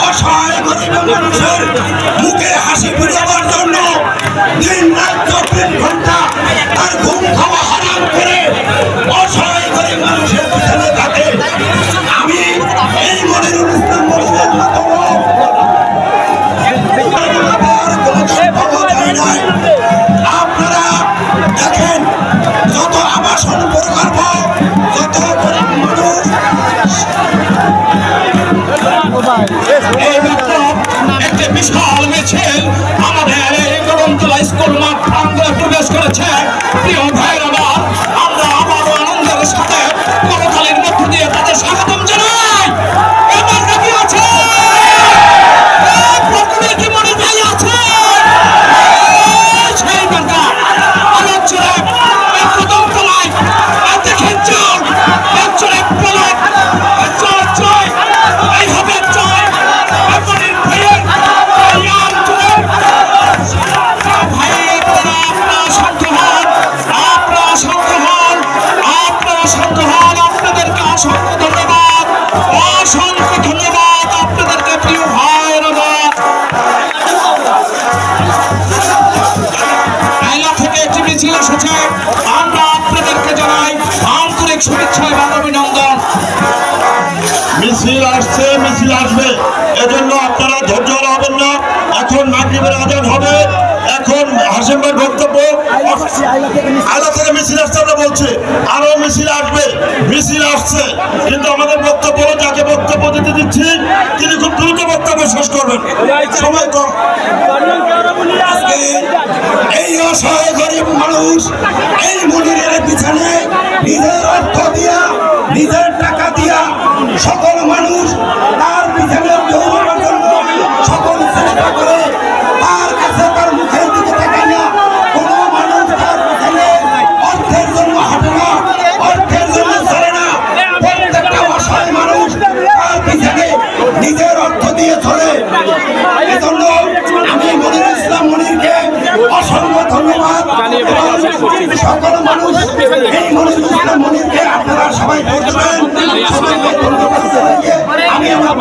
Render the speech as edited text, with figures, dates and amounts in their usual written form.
অসহায় গরিব মানুষের মুখে হাসি ফোটাবার জন্য দিন রাত 24 ঘন্টা তার ঘুম খাওয়া হারাম করে অসহায় গরিব মানুষের পিছনে থাকে। আমি এই মনিরুল ইসলাম মনিরের মতো আপনারা দেখেন, যত আবাসন প্রকল্প, যত গরিব মানুষ একটি বিশাল মিছিল আমাদের এই গরমতলা স্কুল মাঠ প্রাঙ্গণে প্রবেশ করেছে। প্রিয় ভাইরা, আমরা আবারও আনন্দের সাথে করতালির মধ্য দিয়ে তাদের স্বাগতম জানাই। এবার কি আছে প্রকৃতির কি মনে ভাই আছে সেই বার্তা আলোচনা প্রথম তলায় দেখেন চল চলে পলক চল চল এইভাবে চল আপনাদের ভাইয়ের ভাইয়ার চলে ভাই আপনারা শান্ত হন, আপনারা শান্ত হন, আপনারা শান্ত হন। আপনাদেরকে অসংখ্য ধন্যবাদ, অসংখ্য ধন্যবাদ আপনাদেরকে প্রিয় ভাইয়েরা। আইলা থেকে একটি মিছিল এসেছে, আমরা আপনাদেরকে জানাই আন্তরিক শুভেচ্ছা এবং অভিনন্দন। মিছিল আসছে, মিছিল আসবে, এজন্য আপনারা ধৈর্য হারাবেন না। এখন মাগরিবের আজান হবে, এখন হাসিম ভাই বক্তব্য আইলা থেকে মিছিল আসছে, আমরা বলছি আরো মিছিল আসবে, মিছিল আসছে, কিন্তু আমাদের বক্তব্য যাকে বক্তব্য দিতে দিচ্ছি তিনি খুব দ্রুত বক্তব্য শেষ করবেন, সময় কম। এই অসহায় গরিব মানুষ এই মনিরের পিছনে নিজের অর্থ দিয়া, নিজের টাকা দিয়া সকল মানুষ তার পিছনে দৌড়ানোর জন্য সকল চেষ্টা করে। তার কাছে তার মুখের দিকে তাকায় না, কোনো মানুষ তার পিছনে অর্থের জন্য হাঁটে না, অর্থের জন্য চলে না। প্রত্যেকটা অসহায় মানুষ তার পিছনে নিজের অর্থ দিয়ে চলে। এজন্য আমি মনিরুল ইসলাম মনিরকে অসংখ্য ধন্যবাদ। সকল মানুষ এই মনিরুল ইসলাম মনিরকে আপনারা সবাই করবেন। আমি আমার